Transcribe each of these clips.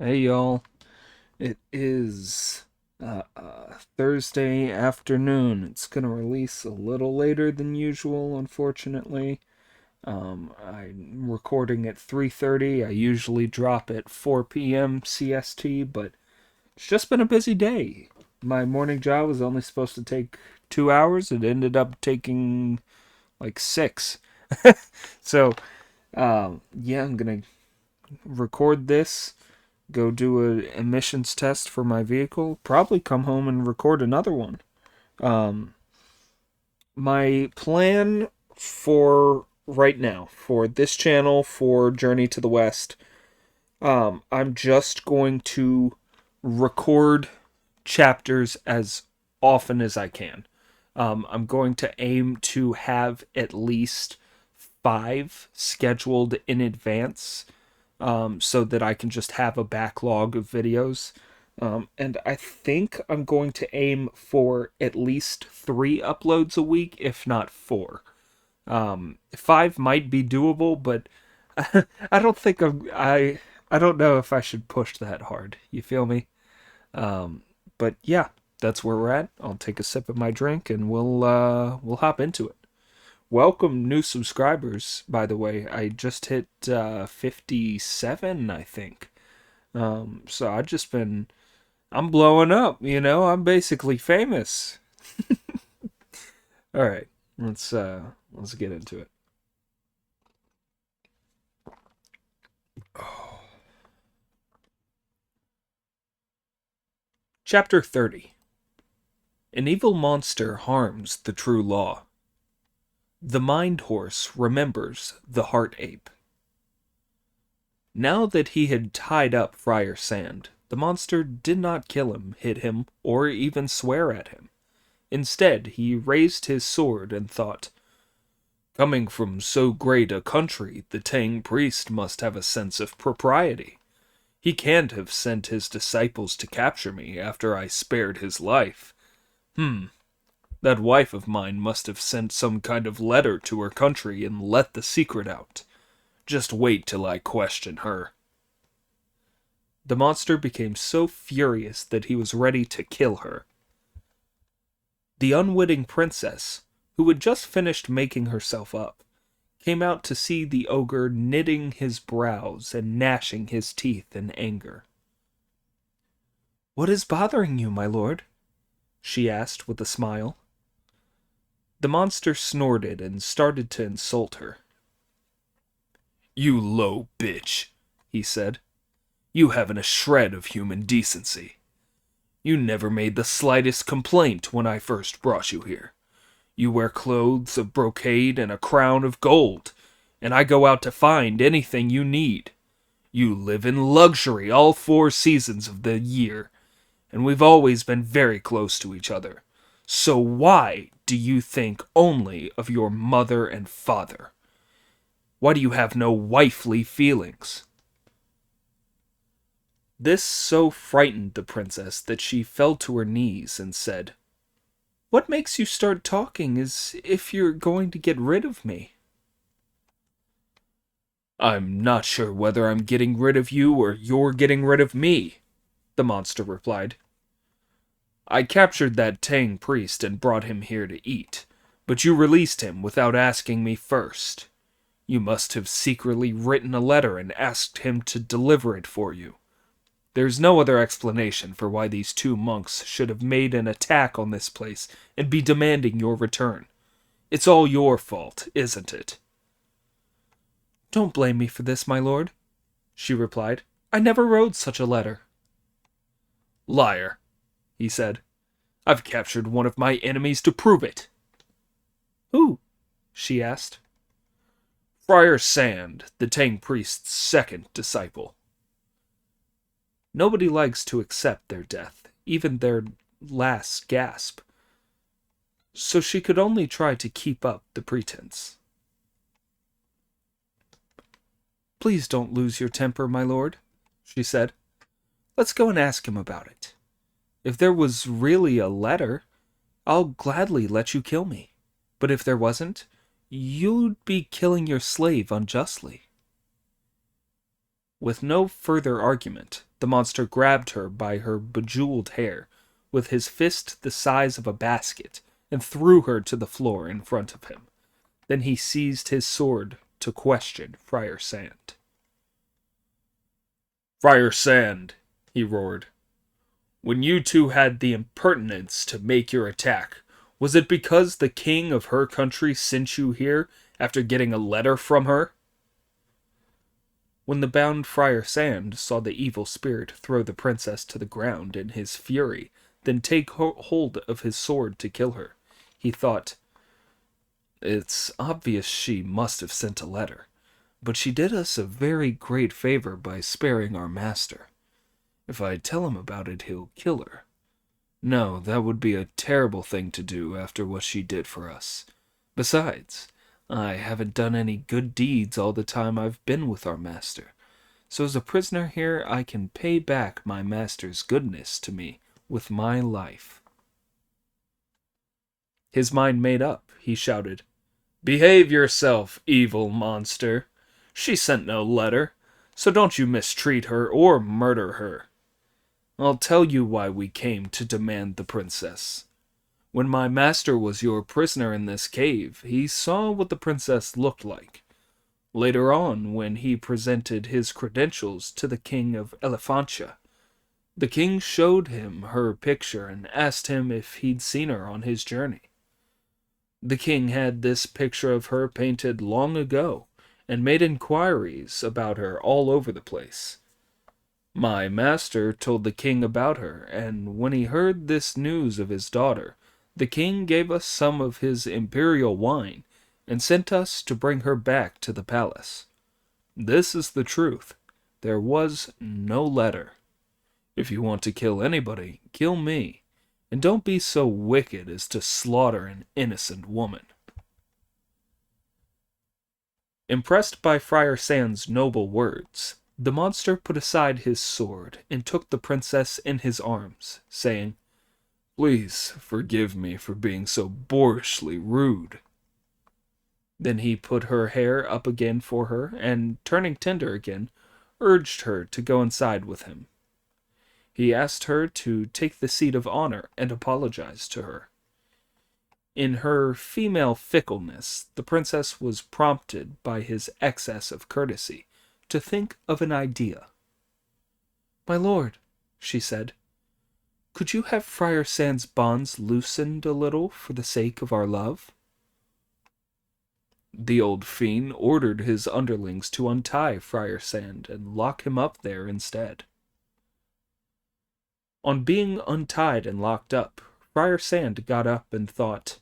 Hey y'all, it is Thursday afternoon. It's gonna release a little later than usual, unfortunately. I'm recording at 3:30. I usually drop at 4 p.m. CST, but it's just been a busy day. My morning job was only supposed to take 2 hours. It ended up taking like six. So, yeah, I'm gonna record this, go do a emissions test for my vehicle, probably come home and record another one. Um, my plan for right now, for this channel, for Journey to the West, I'm just going to record chapters as often as I can. I'm going to aim to have at least five scheduled in advance, so that I can just have a backlog of videos. And I think I'm going to aim for at least three uploads a week, if not four. Five might be doable, but I don't think I don't know if I should push that hard. You feel me? But yeah, that's where we're at. I'll take a sip of my drink and we'll hop into it. Welcome, new subscribers, by the way. I just hit 57, I think. So I'm blowing up, I'm basically famous. All right, let's get into it. Chapter 30. An evil monster harms the true law. The mind horse remembers the heart ape. Now that he had tied up Friar Sand, the monster did not kill him, hit him, or even swear at him. Instead, he raised his sword and thought, "Coming from so great a country, the Tang priest must have a sense of propriety. He can't have sent his disciples to capture me after I spared his life. That wife of mine must have sent some kind of letter to her country and let the secret out. Just wait till I question her." The monster became so furious that he was ready to kill her. The unwitting princess, who had just finished making herself up, came out to see the ogre knitting his brows and gnashing his teeth in anger. "What is bothering you, my lord?" she asked with a smile. The monster snorted and started to insult her. "You low bitch," he said. "You haven't a shred of human decency. You never made the slightest complaint when I first brought you here. You wear clothes of brocade and a crown of gold, and I go out to find anything you need. You live in luxury all 4 seasons of the year, and we've always been very close to each other. So why do you think only of your mother and father? Why do you have no wifely feelings?" This so frightened the princess that she fell to her knees and said, "What makes you start talking as if you're going to get rid of me?" "I'm not sure whether I'm getting rid of you or you're getting rid of me," the monster replied. "I captured that Tang priest and brought him here to eat, but you released him without asking me first. You must have secretly written a letter and asked him to deliver it for you. There's no other explanation for why these two monks should have made an attack on this place and be demanding your return. It's all your fault, isn't it?" "Don't blame me for this, my lord," she replied. "I never wrote such a letter." "Liar," he said. "I've captured one of my enemies to prove it." "Who?" she asked. "Friar Sand, the Tang priest's second disciple." Nobody likes to accept their death, even their last gasp. So she could only try to keep up the pretense. "Please don't lose your temper, my lord," she said. "Let's go and ask him about it. If there was really a letter, I'll gladly let you kill me. But if there wasn't, you'd be killing your slave unjustly." With no further argument, the monster grabbed her by her bejeweled hair with his fist the size of a basket and threw her to the floor in front of him. Then he seized his sword to question Friar Sand. "Friar Sand," he roared, "when you two had the impertinence to make your attack, was it because the king of her country sent you here after getting a letter from her?" When the bound Friar Sand saw the evil spirit throw the princess to the ground in his fury, then take hold of his sword to kill her, he thought, "It's obvious she must have sent a letter, but she did us a very great favor by sparing our master. If I tell him about it, he'll kill her. No, that would be a terrible thing to do after what she did for us. Besides, I haven't done any good deeds all the time I've been with our master, so as a prisoner here I can pay back my master's goodness to me with my life." His mind made up, he shouted, "Behave yourself, evil monster. She sent no letter, so don't you mistreat her or murder her. I'll tell you why we came to demand the princess. When my master was your prisoner in this cave, he saw what the princess looked like. Later on, when he presented his credentials to the king of Elephantia, the king showed him her picture and asked him if he'd seen her on his journey. The king had this picture of her painted long ago, and made inquiries about her all over the place. My master told the king about her, and when he heard this news of his daughter, the king gave us some of his imperial wine, and sent us to bring her back to the palace. This is the truth. There was no letter. If you want to kill anybody, kill me, and don't be so wicked as to slaughter an innocent woman." Impressed by Friar Sand's noble words, the monster put aside his sword and took the princess in his arms, saying, "Please forgive me for being so boorishly rude." Then he put her hair up again for her, and, turning tender again, urged her to go inside with him. He asked her to take the seat of honor and apologize to her. In her female fickleness, the princess was prompted by his excess of courtesy to think of an idea. "My lord," she said, "could you have Friar Sand's bonds loosened a little for the sake of our love?" The old fiend ordered his underlings to untie Friar Sand and lock him up there instead. On being untied and locked up, Friar Sand got up and thought,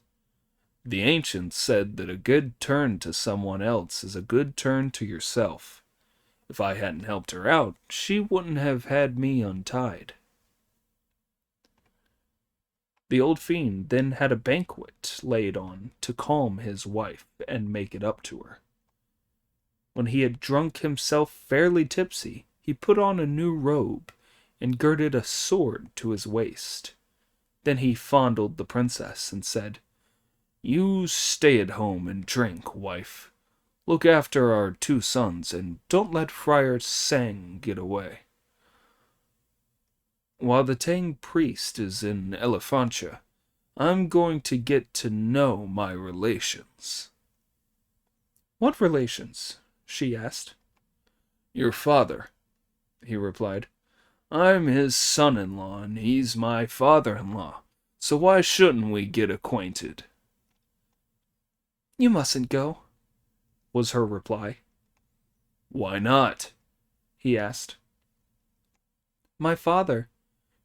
"The ancients said that a good turn to someone else is a good turn to yourself. If I hadn't helped her out, she wouldn't have had me untied." The old fiend then had a banquet laid on to calm his wife and make it up to her. When he had drunk himself fairly tipsy, he put on a new robe and girded a sword to his waist. Then he fondled the princess and said, "You stay at home and drink, wife. Look after our 2 sons, and don't let Friar Sang get away. While the Tang priest is in Elephantia, I'm going to get to know my relations." "What relations?" she asked. "Your father," he replied. "I'm his son-in-law, and he's my father-in-law, so why shouldn't we get acquainted?" "You mustn't go," was her reply. "Why not?" he asked. "My father,"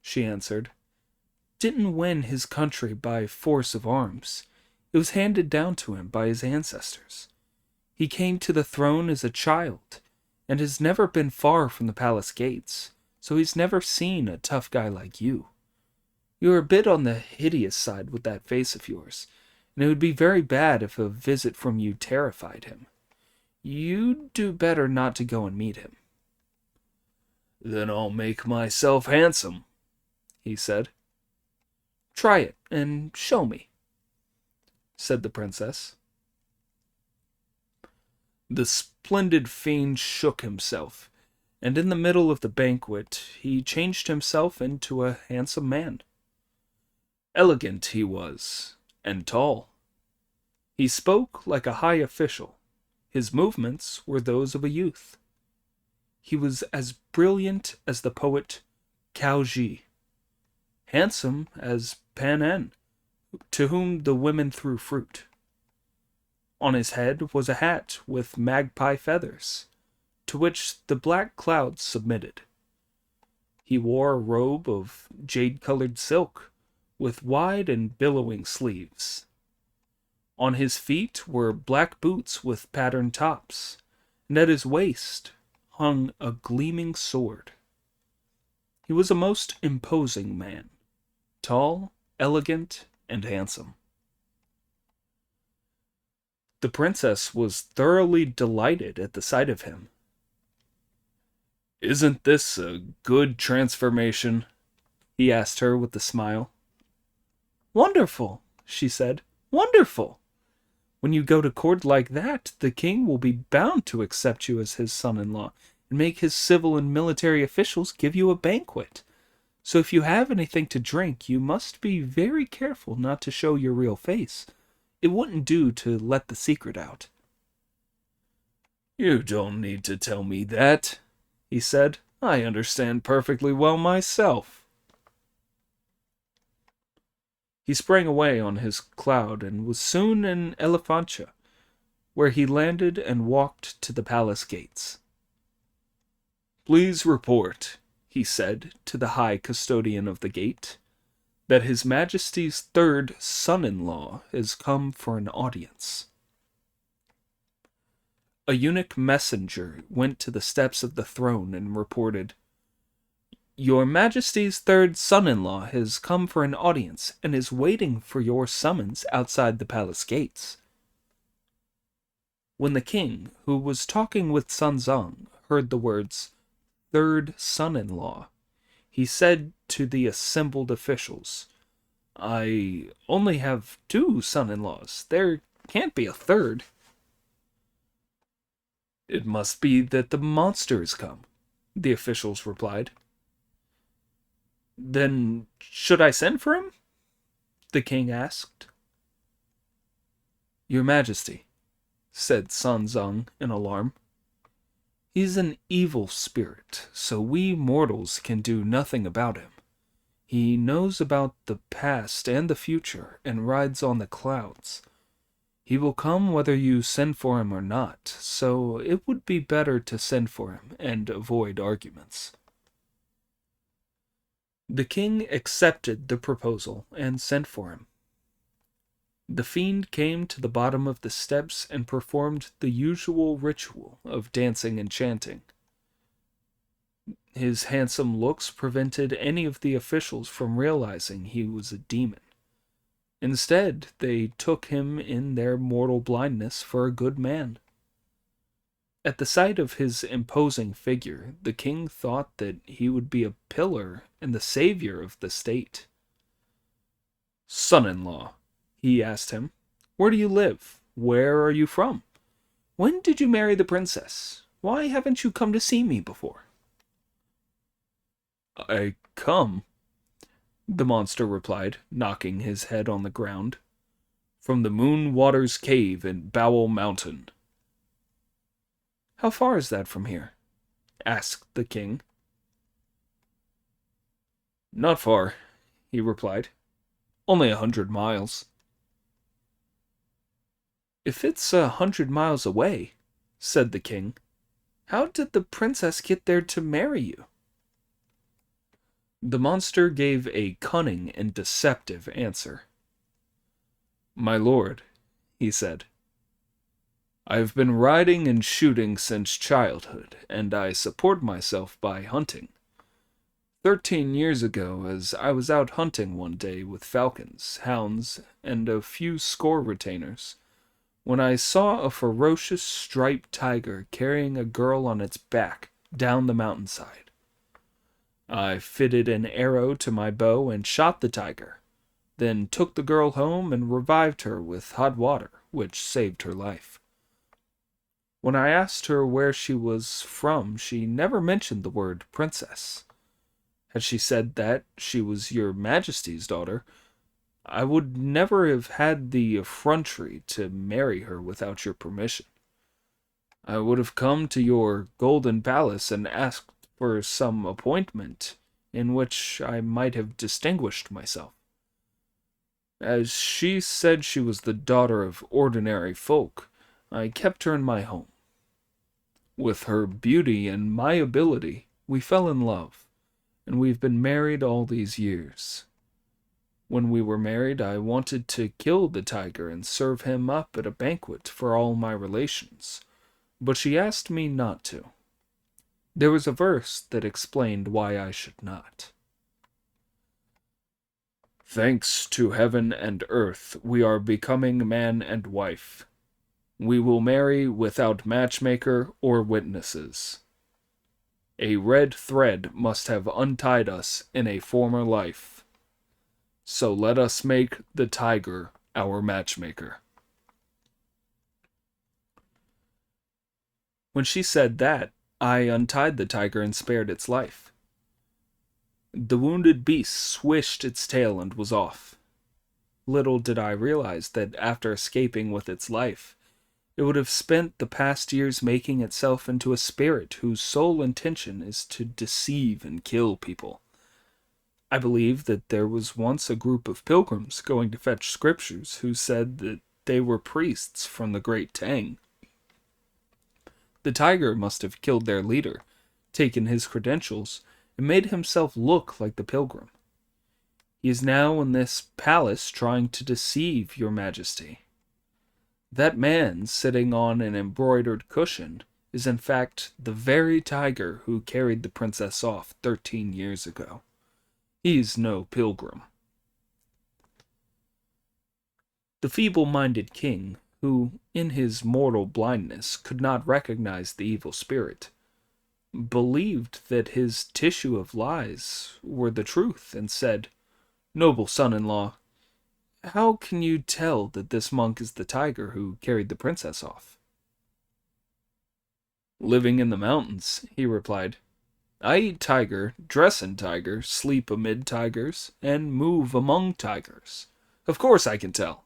she answered, "didn't win his country by force of arms. It was handed down to him by his ancestors. He came to the throne as a child, and has never been far from the palace gates, so he's never seen a tough guy like you. You're a bit on the hideous side with that face of yours, and it would be very bad if a visit from you terrified him. You'd do better not to go and meet him." "Then I'll make myself handsome," he said. "Try it, and show me," said the princess. The splendid fiend shook himself, and in the middle of the banquet he changed himself into a handsome man. Elegant he was, and tall. He spoke like a high official. His movements were those of a youth. He was as brilliant as the poet Cao Ji, handsome as Pan En, to whom the women threw fruit. On his head was a hat with magpie feathers, to which the black clouds submitted. He wore a robe of jade-colored silk, with wide and billowing sleeves. On his feet were black boots with patterned tops, and at his waist hung a gleaming sword. He was a most imposing man, tall, elegant, and handsome. The princess was thoroughly delighted at the sight of him. "Isn't this a good transformation?" he asked her with a smile. "Wonderful," she said. "Wonderful! When you go to court like that, the king will be bound to accept you as his son-in-law and make his civil and military officials give you a banquet. So if you have anything to drink, you must be very careful not to show your real face. It wouldn't do to let the secret out." "You don't need to tell me that," he said. "I understand perfectly well myself." He sprang away on his cloud and was soon in Elefantia, where he landed and walked to the palace gates. "Please report," he said to the high custodian of the gate, "that His Majesty's third son-in-law has come for an audience." A eunuch messenger went to the steps of the throne and reported, "Your Majesty's third son-in-law has come for an audience and is waiting for your summons outside the palace gates." When the king, who was talking with Sanzang, heard the words, "third son-in-law," he said to the assembled officials, "I only have 2 son-in-laws. There can't be a third." "It must be that the monster has come," the officials replied. "Then should I send for him?" the king asked. "Your Majesty," said Sanzang in alarm, "he's an evil spirit, so we mortals can do nothing about him. He knows about the past and the future, and rides on the clouds. He will come whether you send for him or not, so it would be better to send for him and avoid arguments." The king accepted the proposal and sent for him. The fiend came to the bottom of the steps and performed the usual ritual of dancing and chanting. His handsome looks prevented any of the officials from realizing he was a demon. Instead, they took him in their mortal blindness for a good man. At the sight of his imposing figure, the king thought that he would be a pillar and the savior of the state. "Son-in-law," he asked him, "where do you live? Where are you from? When did you marry the princess? Why haven't you come to see me before?" "I come," the monster replied, knocking his head on the ground, "from the Moon Waters Cave in Bowel Mountain." "How far is that from here?" asked the king. "Not far," he replied. "Only 100 miles. "If it's 100 miles away," said the king, "how did the princess get there to marry you?" The monster gave a cunning and deceptive answer. "My lord," he said, "I have been riding and shooting since childhood, and I support myself by hunting. 13 years ago, as I was out hunting one day with falcons, hounds, and a few score retainers, when I saw a ferocious striped tiger carrying a girl on its back down the mountainside. I fitted an arrow to my bow and shot the tiger, then took the girl home and revived her with hot water, which saved her life. When I asked her where she was from, she never mentioned the word princess. Had she said that she was your Majesty's daughter, I would never have had the effrontery to marry her without your permission. I would have come to your golden palace and asked for some appointment in which I might have distinguished myself. As she said she was the daughter of ordinary folk, I kept her in my home. With her beauty and my ability, we fell in love, and we've been married all these years. When we were married, I wanted to kill the tiger and serve him up at a banquet for all my relations, but she asked me not to. There was a verse that explained why I should not. Thanks to heaven and earth, we are becoming man and wife. We will marry without matchmaker or witnesses. A red thread must have untied us in a former life. So let us make the tiger our matchmaker. When she said that, I untied the tiger and spared its life. The wounded beast swished its tail and was off. Little did I realize that after escaping with its life, it would have spent the past years making itself into a spirit whose sole intention is to deceive and kill people. I believe that there was once a group of pilgrims going to fetch scriptures who said that they were priests from the Great Tang. The tiger must have killed their leader, taken his credentials, and made himself look like the pilgrim. He is now in this palace trying to deceive your Majesty. That man sitting on an embroidered cushion is in fact the very tiger who carried the princess off 13 years ago. He's no pilgrim. The feeble-minded king, who, in his mortal blindness, could not recognize the evil spirit, believed that his tissue of lies were the truth, and said, "Noble son-in-law, how can you tell that this monk is the tiger who carried the princess off?" "Living in the mountains," he replied. "I eat tiger, dress in tiger, sleep amid tigers, and move among tigers. Of course I can tell."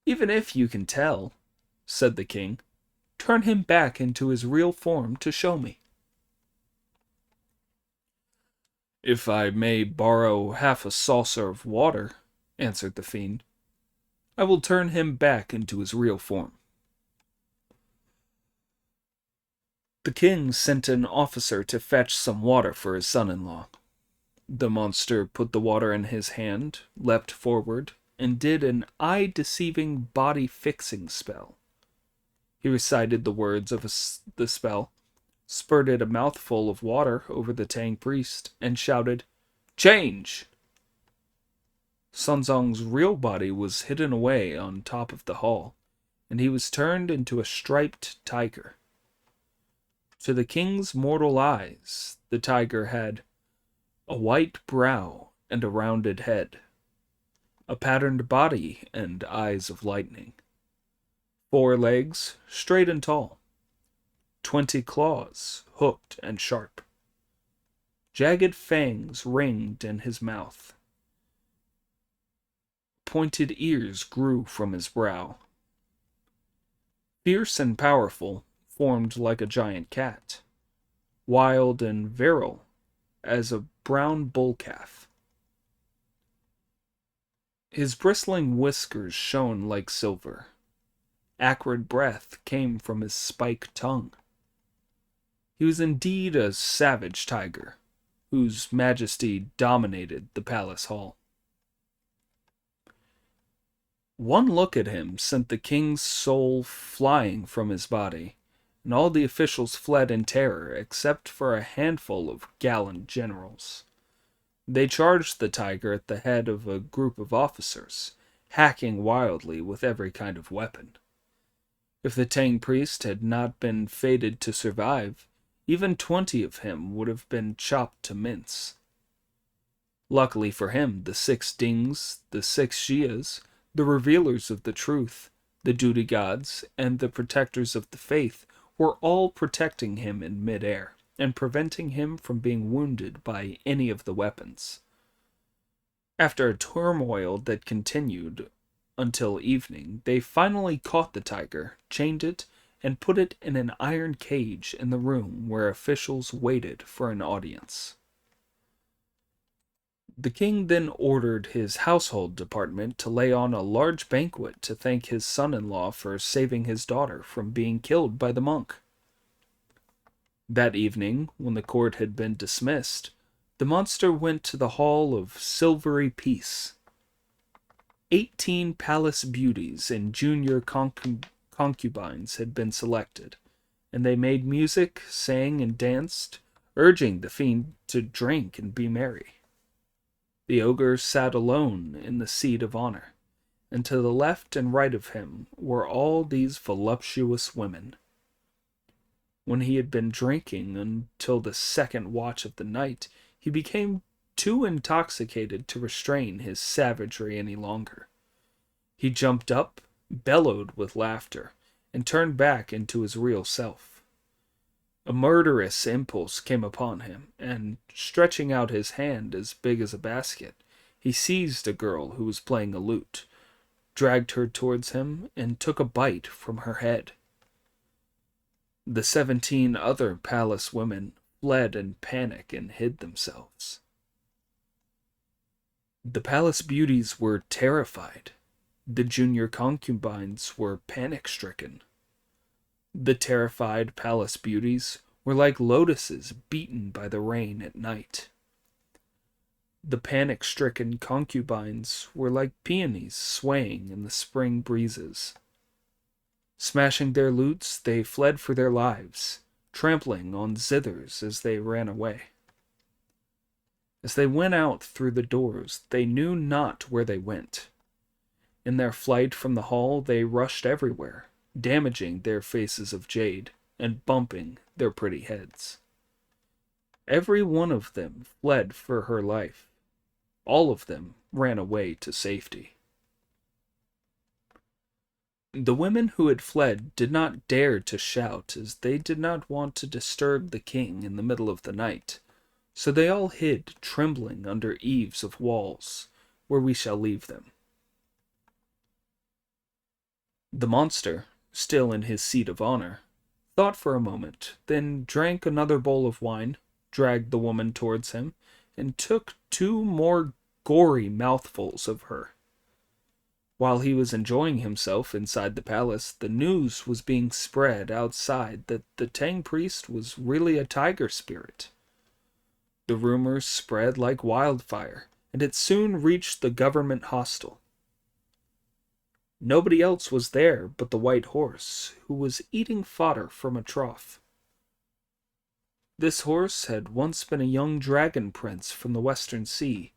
"Even if you can tell," said the king, "turn him back into his real form to show me." "If I may borrow half a saucer of water," answered the fiend, "I will turn him back into his real form." The king sent an officer to fetch some water for his son-in-law. The monster put the water in his hand, leapt forward, and did an eye-deceiving body-fixing spell. He recited the words of the spell, spurted a mouthful of water over the Tang priest, and shouted, "Change!" Sunzong's real body was hidden away on top of the hall, and he was turned into a striped tiger. To the king's mortal eyes, the tiger had a white brow and a rounded head, a patterned body and eyes of lightning, 4 legs, straight and tall, 20 claws, hooked and sharp. Jagged fangs ringed in his mouth. Pointed ears grew from his brow. Fierce and powerful, formed like a giant cat. Wild and virile as a brown bull calf. His bristling whiskers shone like silver. Acrid breath came from his spiked tongue. He was indeed a savage tiger, whose majesty dominated the palace hall. One look at him sent the king's soul flying from his body, and all the officials fled in terror except for a handful of gallant generals. They charged the tiger at the head of a group of officers, hacking wildly with every kind of weapon. If the Tang priest had not been fated to survive, even 20 of him would have been chopped to mince. Luckily for him, the 6 Dings, the 6 Shias, the revealers of the truth, The duty gods and the protectors of the faith were all protecting him in midair and preventing him from being wounded by any of the weapons. After a turmoil that continued until evening, they finally caught the tiger, chained it, and put it in an iron cage in the room where officials waited for an audience. The king then ordered his household department to lay on a large banquet to thank his son-in-law for saving his daughter from being killed by the monk. That evening, when the court had been dismissed, the monster went to the hall of silvery peace. 18 palace beauties and junior concubines had been selected, and they made music, sang, and danced, urging the fiend to drink and be merry. The ogre sat alone in the seat of honor, and to the left and right of him were all these voluptuous women. When he had been drinking until the second watch of the night, he became too intoxicated to restrain his savagery any longer. He jumped up, bellowed with laughter, and turned back into his real self. A murderous impulse came upon him, and, stretching out his hand as big as a basket, he seized a girl who was playing a lute, dragged her towards him, and took a bite from her head. The 17 other palace women fled in panic and hid themselves. The palace beauties were terrified. The junior concubines were panic-stricken. The terrified palace beauties were like lotuses beaten by the rain at night. The panic-stricken concubines were like peonies swaying in the spring breezes. Smashing their lutes, they fled for their lives, trampling on zithers as they ran away. As they went out through the doors, they knew not where they went. In their flight from the hall, they rushed everywhere, damaging their faces of jade and bumping their pretty heads. Every one of them fled for her life. All of them ran away to safety. The women who had fled did not dare to shout, as they did not want to disturb the king in the middle of the night, so they all hid, trembling under eaves of walls, where we shall leave them. The monster, still in his seat of honor, thought for a moment, then drank another bowl of wine, dragged the woman towards him, and took 2 more gory mouthfuls of her. While he was enjoying himself inside the palace, the news was being spread outside that the Tang priest was really a tiger spirit. The rumors spread like wildfire, and it soon reached the government hostel. Nobody else was there but the white horse, who was eating fodder from a trough. This horse had once been a young dragon prince from the Western Sea,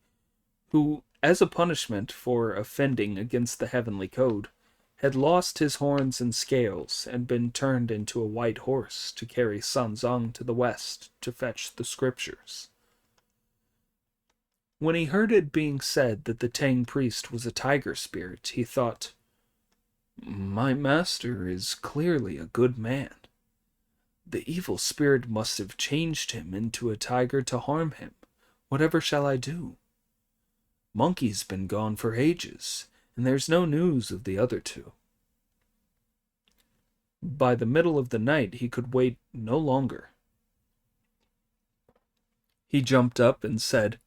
who, as a punishment for offending against the heavenly code, had lost his horns and scales and been turned into a white horse to carry Sanzang to the west to fetch the scriptures. When he heard it being said that the Tang priest was a tiger spirit, he thought, "My master is clearly a good man. The evil spirit must have changed him into a tiger to harm him. Whatever shall I do? Monkey's been gone for ages, and there's no news of the other 2. By the middle of the night he could wait no longer. He jumped up and said,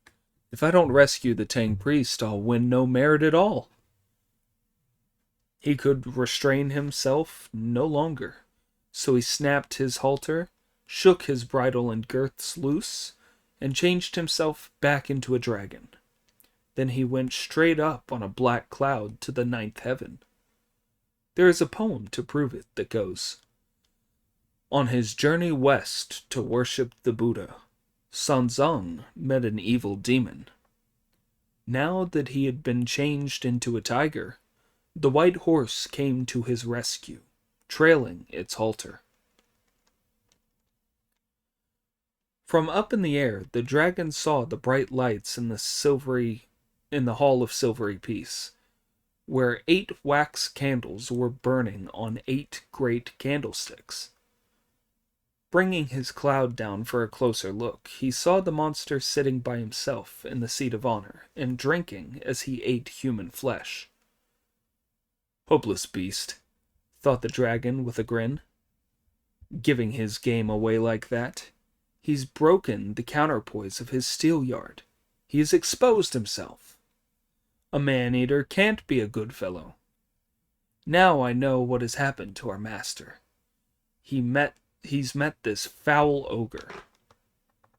"If I don't rescue the Tang priest, I'll win no merit at all." He could restrain himself no longer, so he snapped his halter, shook his bridle and girths loose, and changed himself back into a dragon. Then he went straight up on a black cloud to the 9th heaven. There is a poem to prove it that goes, "On his journey west to worship the Buddha, Sanzang met an evil demon. Now that he had been changed into a tiger, the white horse came to his rescue, trailing its halter." From up in the air, the dragon saw the bright lights in the hall of silvery peace. where 8 wax candles were burning on 8 great candlesticks. Bringing his cloud down for a closer look, he saw the monster sitting by himself in the seat of honor and drinking as he ate human flesh. Hopeless beast, thought the dragon with a grin. Giving his game away like that. He's broken the counterpoise of his steel yard. He has exposed himself. A man-eater can't be a good fellow. Now I know what has happened to our master. He's met this foul ogre.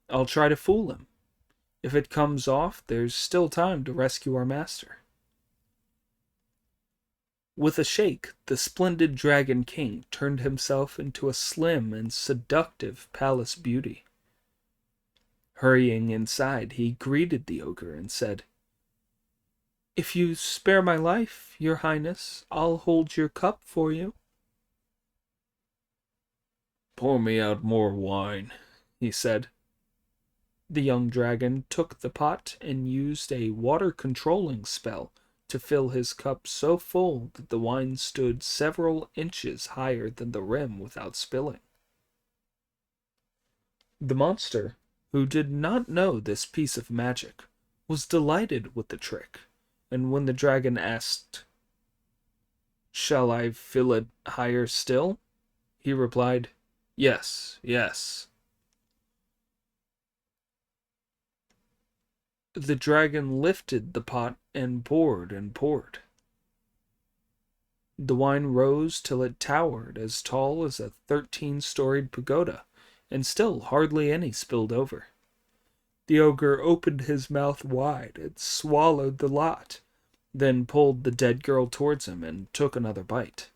I'll try to fool him. If it comes off, there's still time to rescue our master. With a shake, the splendid Dragon King turned himself into a slim and seductive palace beauty. Hurrying inside, he greeted the ogre and said, "If you spare my life, your highness, I'll hold your cup for you." "Pour me out more wine," he said. The young dragon took the pot and used a water-controlling spell to fill his cup so full that the wine stood several inches higher than the rim without spilling. The monster, who did not know this piece of magic, was delighted with the trick, and when the dragon asked, "Shall I fill it higher still?" he replied, "Yes, yes." The dragon lifted the pot and poured and poured. The wine rose till it towered as tall as a 13-storied pagoda, and still hardly any spilled over. The ogre opened his mouth wide and swallowed the lot, then pulled the dead girl towards him and took another bite.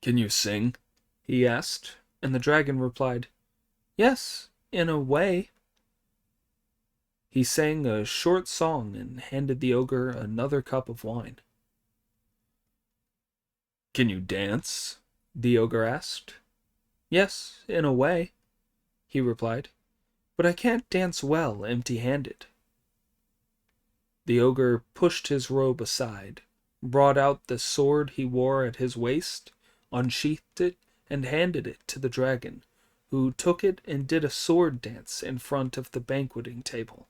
"Can you sing?" he asked, and the dragon replied, "Yes, in a way." He sang a short song and handed the ogre another cup of wine. "Can you dance?" the ogre asked. "Yes, in a way," he replied, "but I can't dance well empty-handed." The ogre pushed his robe aside, brought out the sword he wore at his waist, unsheathed it, and handed it to the dragon, who took it and did a sword dance in front of the banqueting table.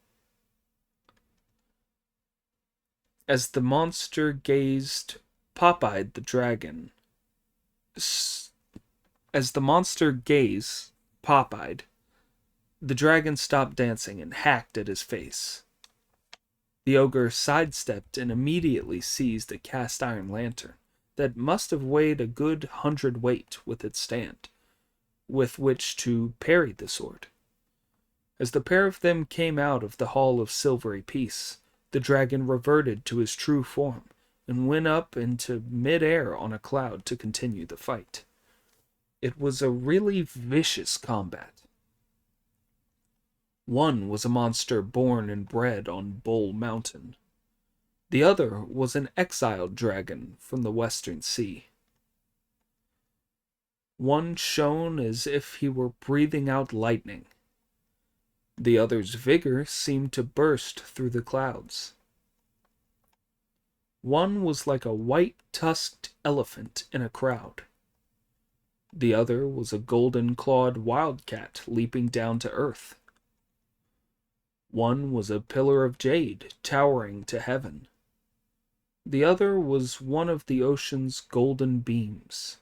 As the monster gazed pop-eyed the dragon. As the monster gazed pop-eyed, the dragon stopped dancing and hacked at his face. The ogre sidestepped and immediately seized a cast-iron lantern that must have weighed a good 100 weight with its stand, with which to parry the sword. As the pair of them came out of the Hall of Silvery Peace, the dragon reverted to his true form and went up into mid-air on a cloud to continue the fight. It was a really vicious combat. One was a monster born and bred on Bull Mountain. The other was an exiled dragon from the Western Sea. One shone as if he were breathing out lightning. The other's vigor seemed to burst through the clouds. One was like a white-tusked elephant in a crowd. The other was a golden-clawed wildcat leaping down to earth. One was a pillar of jade towering to heaven. The other was one of the ocean's golden beams.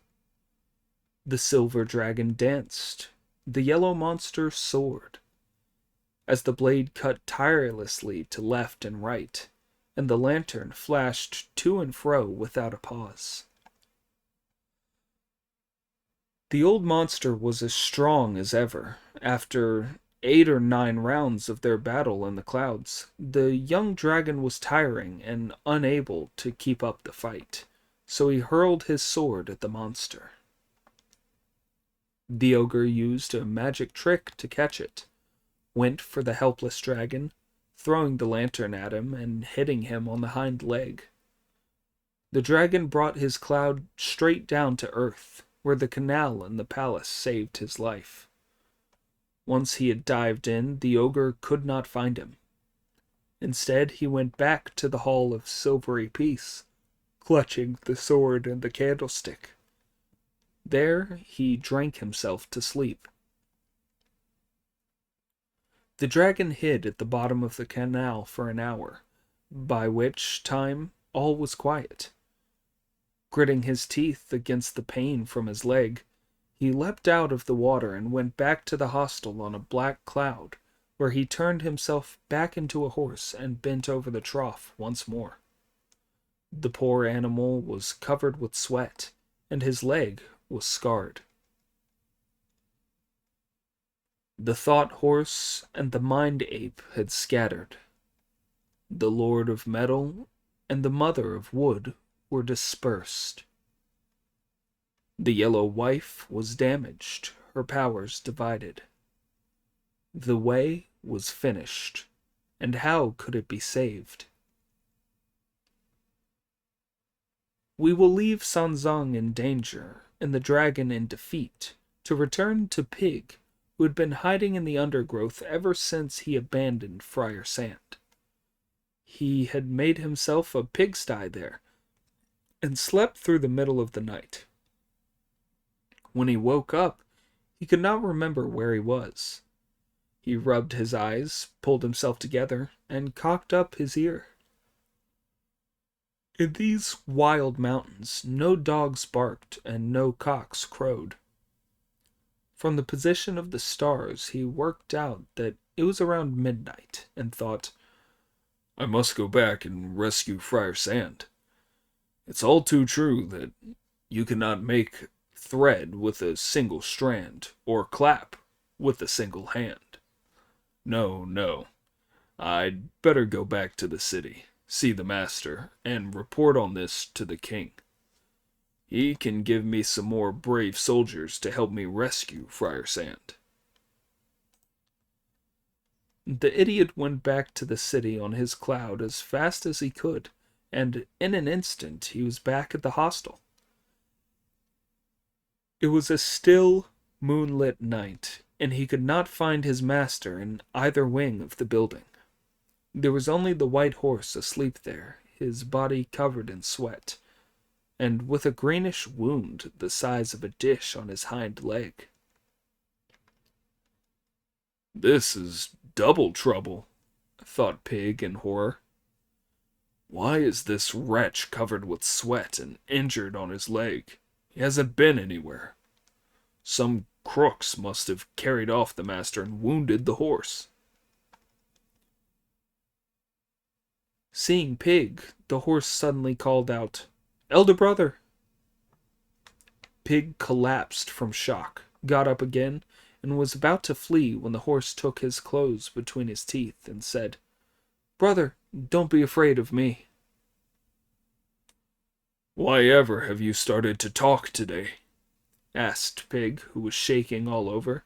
The silver dragon danced. The yellow monster soared. As the blade cut tirelessly to left and right, and the lantern flashed to and fro without a pause. The old monster was as strong as ever. After 8 or 9 rounds of their battle in the clouds, the young dragon was tiring and unable to keep up the fight, so he hurled his sword at the monster. The ogre used a magic trick to catch it, went for the helpless dragon, throwing the lantern at him and hitting him on the hind leg. The dragon brought his cloud straight down to earth, where the canal in the palace saved his life. Once he had dived in, the ogre could not find him. Instead, he went back to the Hall of Silvery Peace, clutching the sword and the candlestick. There he drank himself to sleep. The dragon hid at the bottom of the canal for an hour, by which time all was quiet. Gritting his teeth against the pain from his leg, he leapt out of the water and went back to the hostel on a black cloud, where he turned himself back into a horse and bent over the trough once more. The poor animal was covered with sweat, and his leg was scarred. The thought horse and the mind ape had scattered. The lord of metal and the mother of wood were dispersed. The yellow wife was damaged, her powers divided. The way was finished, and how could it be saved? We will leave Sanzang in danger and the dragon in defeat to return to Pig, who had been hiding in the undergrowth ever since he abandoned Friar Sand. He had made himself a pigsty there, and slept through the middle of the night. When he woke up, he could not remember where he was. He rubbed his eyes, pulled himself together, and cocked up his ear. In these wild mountains, no dogs barked and no cocks crowed. From the position of the stars, he worked out that it was around midnight, and thought, I must go back and rescue Friar Sand. It's all too true that you cannot make thread with a single strand, or clap with a single hand. No, no, I'd better go back to the city, see the master, and report on this to the king. He can give me some more brave soldiers to help me rescue Friar Sand. The idiot went back to the city on his cloud as fast as he could, and in an instant he was back at the hostel. It was a still, moonlit night, and he could not find his master in either wing of the building. There was only the white horse asleep there, his body covered in sweat, and with a greenish wound the size of a dish on his hind leg. This is double trouble, thought Pig in horror. Why is this wretch covered with sweat and injured on his leg? He hasn't been anywhere. Some crooks must have carried off the master and wounded the horse. Seeing Pig, the horse suddenly called out, Elder brother! Pig collapsed from shock, got up again, and was about to flee when the horse took his clothes between his teeth and said, Brother, don't be afraid of me. Why ever have you started to talk today? Asked Pig, who was shaking all over.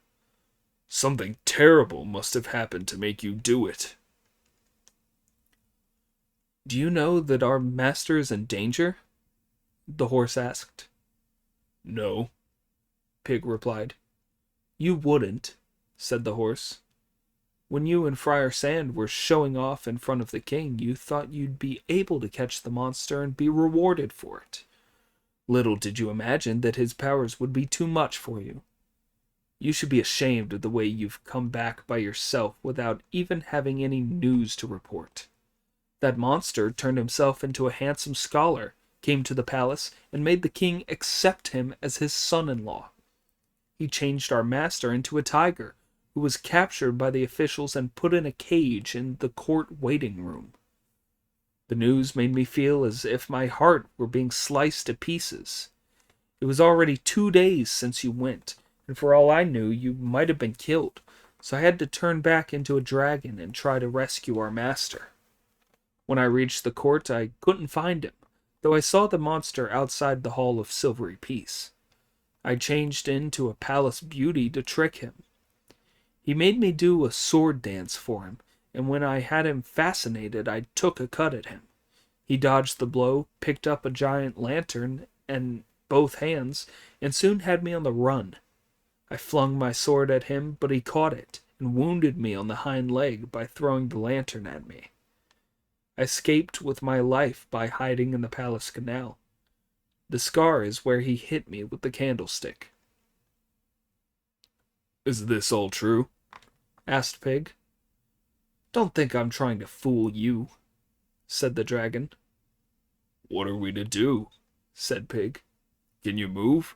Something terrible must have happened to make you do it. Do you know that our master is in danger? The horse asked. No, Pig replied. You wouldn't, said the horse. When you and Friar Sand were showing off in front of the king, you thought you'd be able to catch the monster and be rewarded for it. Little did you imagine that his powers would be too much for you. You should be ashamed of the way you've come back by yourself without even having any news to report. That monster turned himself into a handsome scholar, came to the palace, and made the king accept him as his son-in-law. He changed our master into a tiger, who was captured by the officials and put in a cage in the court waiting room. The news made me feel as if my heart were being sliced to pieces. It was already 2 days since you went, and for all I knew, you might have been killed, so I had to turn back into a dragon and try to rescue our master. When I reached the court, I couldn't find him, though I saw the monster outside the Hall of Silvery Peace. I changed into a palace beauty to trick him. He made me do a sword dance for him, and when I had him fascinated, I took a cut at him. He dodged the blow, picked up a giant lantern in both hands, and soon had me on the run. I flung my sword at him, but he caught it, and wounded me on the hind leg by throwing the lantern at me. I escaped with my life by hiding in the palace canal. The scar is where he hit me with the candlestick." "Is this all true?" asked Pig. "Don't think I'm trying to fool you," said the dragon. "What are we to do?" said Pig. "Can you move?"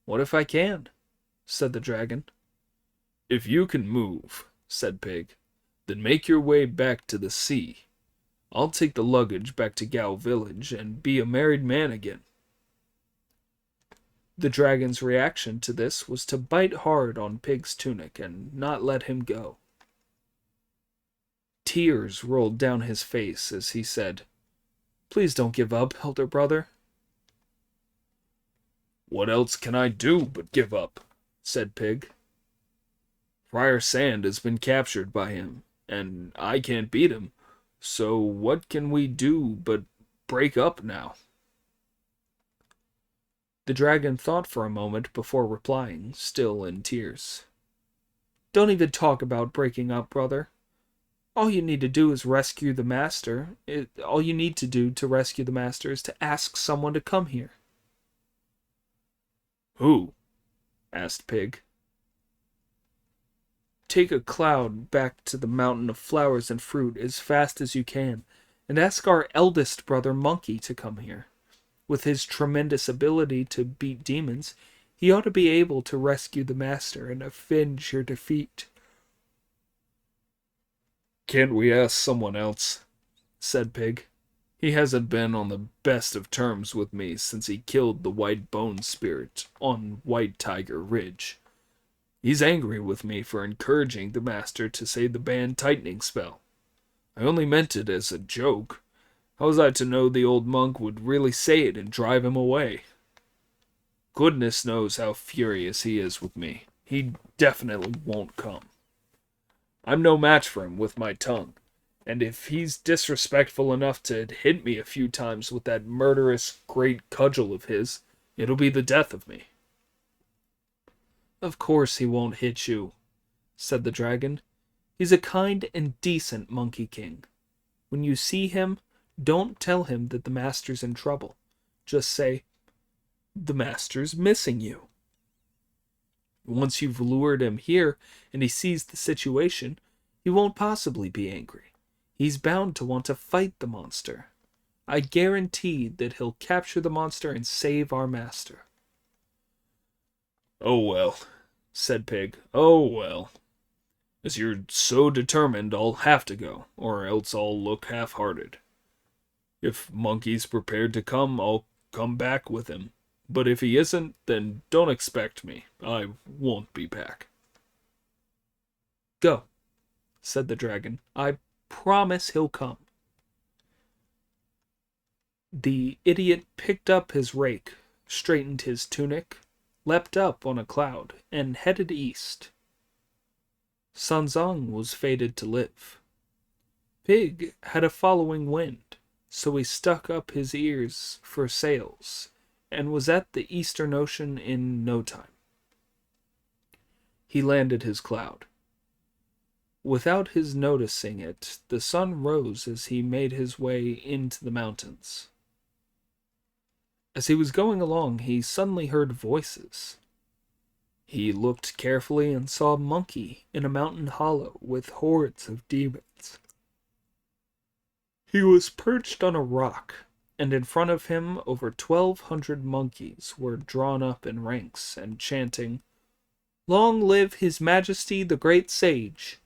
"What if I can?" said the dragon. "If you can move," said Pig, "then make your way back to the sea. I'll take the luggage back to Gao village and be a married man again." The dragon's reaction to this was to bite hard on Pig's tunic and not let him go. Tears rolled down his face as he said, "Please don't give up, elder brother." "What else can I do but give up?" said Pig. "Friar Sand has been captured by him, and I can't beat him, so what can we do but break up now?" The dragon thought for a moment before replying, still in tears. "Don't even talk about breaking up, brother. All you need to do is rescue the master. All you need to do to rescue the master is to ask someone to come here." "Who?" asked Pig. "Take a cloud back to the mountain of flowers and fruit as fast as you can, and ask our eldest brother Monkey to come here. With his tremendous ability to beat demons, he ought to be able to rescue the master and avenge your defeat." "Can't we ask someone else?" said Pig. "He hasn't been on the best of terms with me since he killed the White Bone Spirit on White Tiger Ridge. He's angry with me for encouraging the master to say the band tightening spell. I only meant it as a joke. How was I to know the old monk would really say it and drive him away? Goodness knows how furious he is with me. He definitely won't come. I'm no match for him with my tongue, and if he's disrespectful enough to hit me a few times with that murderous great cudgel of his, it'll be the death of me." "Of course he won't hit you," said the dragon. "He's a kind and decent Monkey King. When you see him, don't tell him that the master's in trouble. Just say, 'The master's missing you.' Once you've lured him here and he sees the situation, he won't possibly be angry. He's bound to want to fight the monster. I guarantee that he'll capture the monster and save our master." "Oh well," said Pig. "Oh well. As you're so determined, I'll have to go, or else I'll look half-hearted. If Monkey's prepared to come, I'll come back with him. But if he isn't, then don't expect me. I won't be back." "Go," said the dragon. "I promise he'll come." The idiot picked up his rake, straightened his tunic, leapt up on a cloud, and headed east. Sanzang was fated to live. Pig had a following wind, so he stuck up his ears for sails, and was at the Eastern Ocean in no time. He landed his cloud. Without his noticing it, the sun rose as he made his way into the mountains. As he was going along, he suddenly heard voices. He looked carefully and saw a monkey in a mountain hollow with hordes of demons. He was perched on a rock, and in front of him over 1,200 monkeys were drawn up in ranks and chanting, "Long live His Majesty the Great Sage."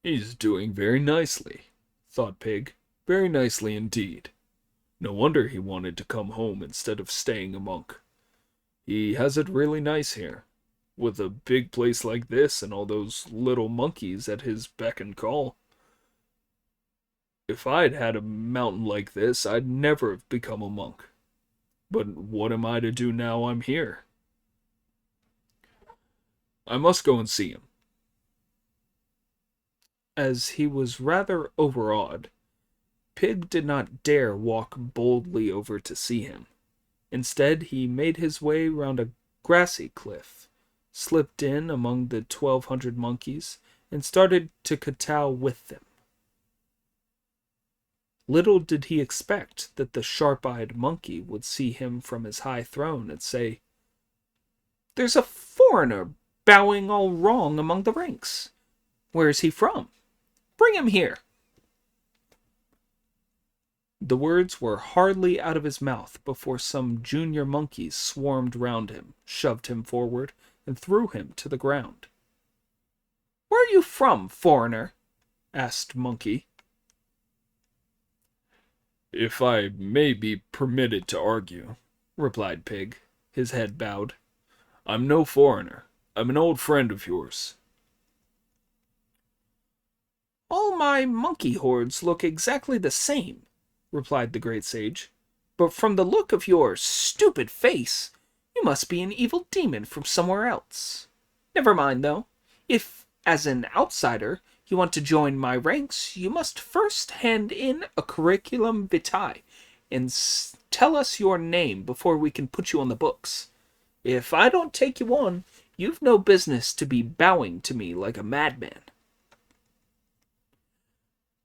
"He's doing very nicely," thought Pig. "Very nicely indeed. No wonder he wanted to come home instead of staying a monk. He has it really nice here, with a big place like this and all those little monkeys at his beck and call. If I'd had a mountain like this, I'd never have become a monk. But what am I to do now I'm here? I must go and see him." As he was rather overawed, Pig did not dare walk boldly over to see him. Instead, he made his way round a grassy cliff, slipped in among the 1,200 monkeys, and started to kowtow with them. Little did he expect that the sharp-eyed monkey would see him from his high throne and say, "There's a foreigner bowing all wrong among the ranks. Where is he from? Bring him here." The words were hardly out of his mouth before some junior monkeys swarmed round him, shoved him forward, and threw him to the ground. "Where are you from, foreigner?" asked Monkey. "If I may be permitted to argue," replied Pig, his head bowed, "I'm no foreigner. I'm an old friend of yours." "All my monkey hordes look exactly the same," replied the great sage. "But from the look of your stupid face, you must be an evil demon from somewhere else. Never mind, though. If, as an outsider, you want to join my ranks, you must first hand in a curriculum vitae and tell us your name before we can put you on the books. If I don't take you on, you've no business to be bowing to me like a madman."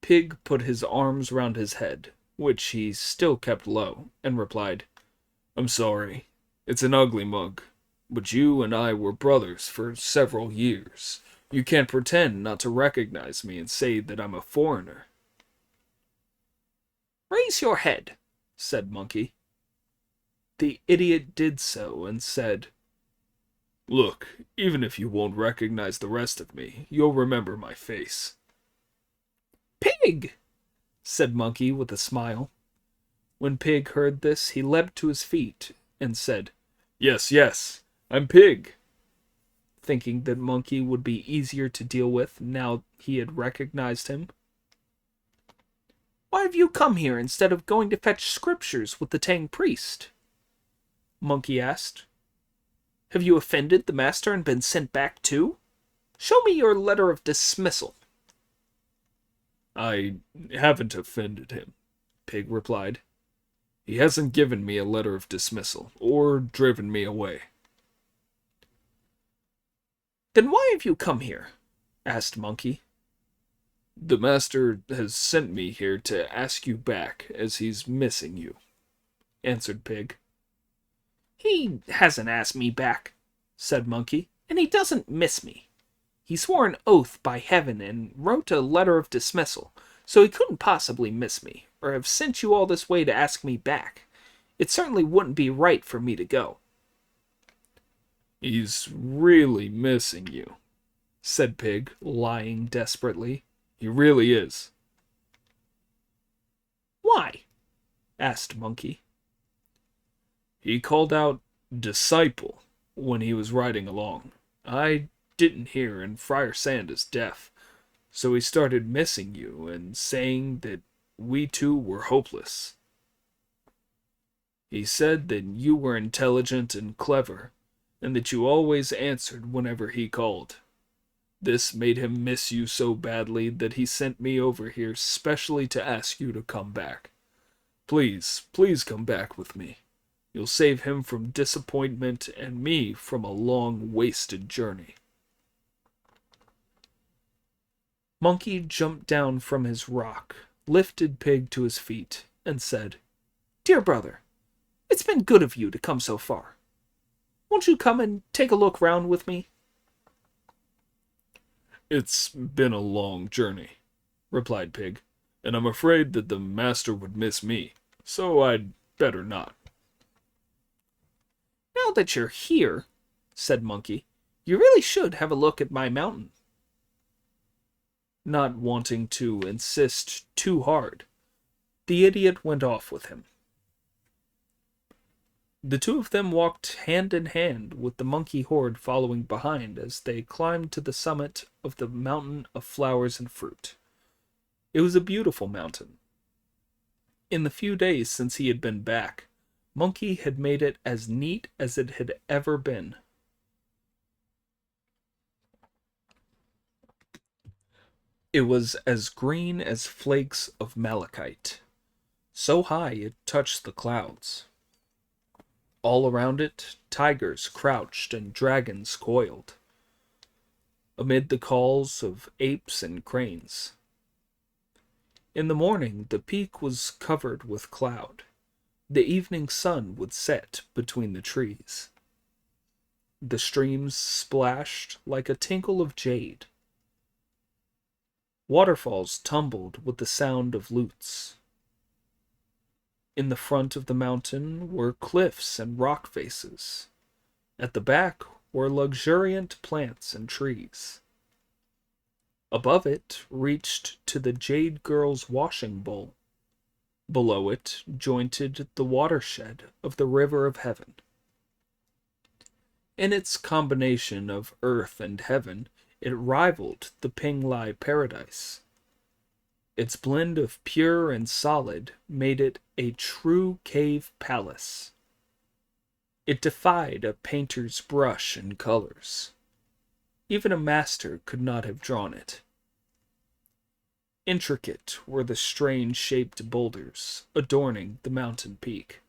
Pig put his arms round his head, which he still kept low, and replied, "I'm sorry. It's an ugly mug. But you and I were brothers for several years. You can't pretend not to recognize me and say that I'm a foreigner." "Raise your head," said Monkey. The idiot did so and said, "Look, even if you won't recognize the rest of me, you'll remember my face." "Pig!" said Monkey with a smile. When Pig heard this, he leapt to his feet and said, Yes, yes, I'm Pig," thinking that Monkey would be easier to deal with now he had recognized him. "Why have you come here instead of going to fetch scriptures with the Tang priest?" Monkey asked. "Have you offended the master and been sent back too? Show me your letter of dismissal." "I haven't offended him," Pig replied. "He hasn't given me a letter of dismissal, or driven me away." "Then why have you come here?" asked Monkey. "The master has sent me here to ask you back, as he's missing you," answered Pig. "He hasn't asked me back," said Monkey, "and he doesn't miss me. He swore an oath by heaven and wrote a letter of dismissal, so he couldn't possibly miss me, or have sent you all this way to ask me back. It certainly wouldn't be right for me to go." "He's really missing you," said Pig, lying desperately. "He really is." "Why?" asked Monkey. "He called out 'disciple' when he was riding along. I didn't hear, and Friar Sand is deaf. So he started missing you and saying that we two were hopeless. He said that you were intelligent and clever, and that you always answered whenever he called. This made him miss you so badly that he sent me over here specially to ask you to come back. Please, please come back with me. You'll save him from disappointment and me from a long, wasted journey." Monkey jumped down from his rock, lifted Pig to his feet, and said, "Dear brother, it's been good of you to come so far. Won't you come and take a look round with me?" "It's been a long journey," replied Pig, "and I'm afraid that the master would miss me, so I'd better not." "Now that you're here," said Monkey, "you really should have a look at my mountain." Not wanting to insist too hard, the idiot went off with him. The two of them walked hand in hand, with the monkey horde following behind as they climbed to the summit of the mountain of flowers and fruit. It was a beautiful mountain. In the few days since he had been back, Monkey had made it as neat as it had ever been. It was as green as flakes of malachite, so high it touched the clouds. All around it, tigers crouched and dragons coiled, amid the calls of apes and cranes. In the morning, the peak was covered with cloud. The evening sun would set between the trees. The streams splashed like a tinkle of jade. Waterfalls tumbled with the sound of lutes. In the front of the mountain were cliffs and rock faces. At the back were luxuriant plants and trees. Above it reached to the Jade Girl's washing bowl. Below it jointed the watershed of the River of Heaven. In its combination of earth and heaven, it rivaled the Pinglai Paradise. Its blend of pure and solid made it a true cave palace. It defied a painter's brush and colors. Even a master could not have drawn it. Intricate were the strange-shaped boulders adorning the mountain peak.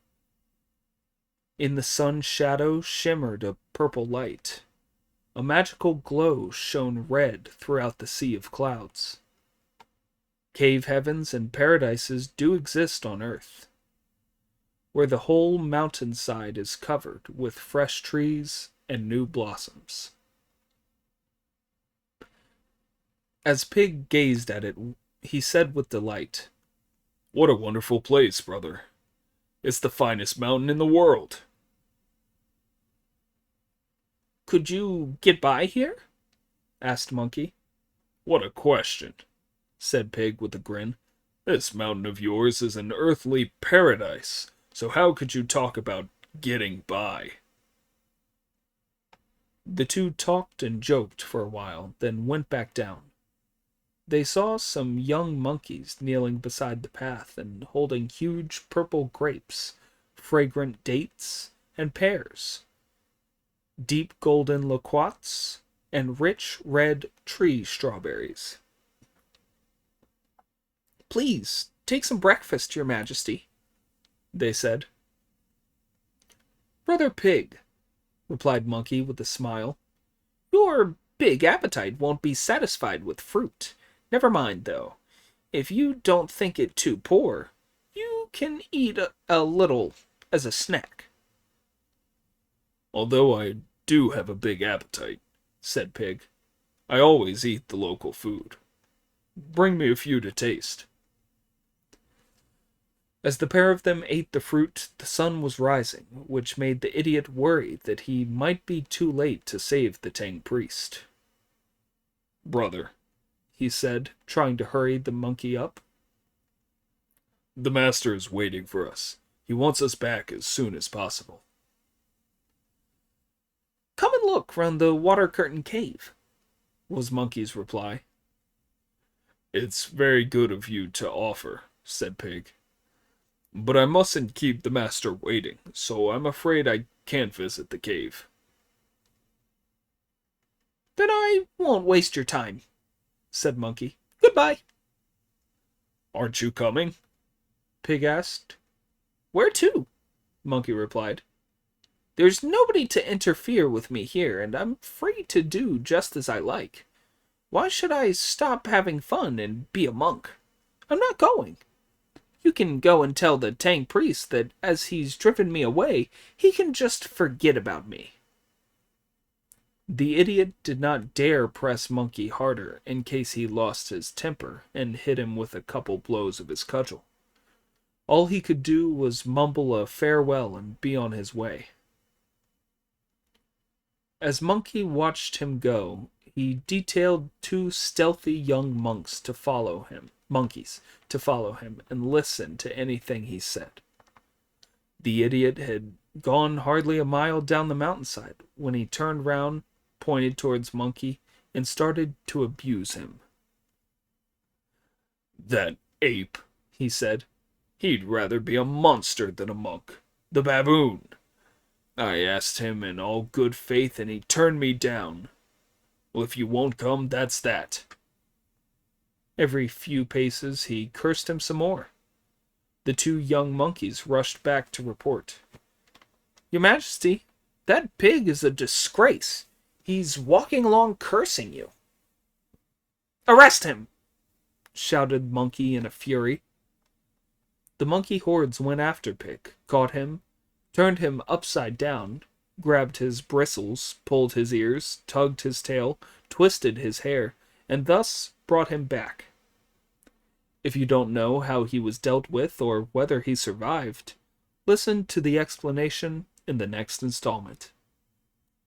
In the sun's shadow shimmered a purple light. A magical glow shone red throughout the sea of clouds. Cave heavens and paradises do exist on earth, where the whole mountainside is covered with fresh trees and new blossoms. As Pig gazed at it, he said with delight, "What a wonderful place, brother. It's the finest mountain in the world." "Could you get by here?" asked Monkey. "What a question," said Pig with a grin. "This mountain of yours is an earthly paradise, so how could you talk about getting by?" The two talked and joked for a while, then went back down. They saw some young monkeys kneeling beside the path and holding huge purple grapes, fragrant dates, and pears, deep golden loquats, and rich red tree strawberries. "Please, take some breakfast, your majesty," they said. "Brother Pig," replied Monkey with a smile, "your big appetite won't be satisfied with fruit. Never mind, though. If you don't think it too poor, you can eat a little as a snack." "Although I do have a big appetite," said Pig, "I always eat the local food. Bring me a few to taste." As the pair of them ate the fruit, the sun was rising, which made the idiot worry that he might be too late to save the Tang priest. "Brother," he said, trying to hurry the monkey up, "the master is waiting for us. He wants us back as soon as possible." "Come and look round the water curtain cave," was Monkey's reply. "It's very good of you to offer," said Pig, "but I mustn't keep the master waiting, so I'm afraid I can't visit the cave." "Then I won't waste your time," said Monkey. "Goodbye." "Aren't you coming?" Pig asked. "Where to?" Monkey replied. "There's nobody to interfere with me here, and I'm free to do just as I like. Why should I stop having fun and be a monk? I'm not going. You can go and tell the Tang priest that as he's driven me away, he can just forget about me." The idiot did not dare press Monkey harder in case he lost his temper and hit him with a couple blows of his cudgel. All he could do was mumble a farewell and be on his way. As Monkey watched him go, he detailed two stealthy young monkeys to follow him and listen to anything he said. The idiot had gone hardly a mile down the mountainside when he turned round, pointed towards Monkey, and started to abuse him. "That ape," he said. "He'd rather be a monster than a monk. The baboon. I asked him in all good faith, and he turned me down. Well, if you won't come, that's that." Every few paces he cursed him some more. The two young monkeys rushed back to report. "Your Majesty, that pig is a disgrace. He's walking along cursing you." "Arrest him!" shouted Monkey in a fury. The monkey hordes went after Pick, caught him, turned him upside down, grabbed his bristles, pulled his ears, tugged his tail, twisted his hair, and thus brought him back. If you don't know how he was dealt with or whether he survived, listen to the explanation in the next installment.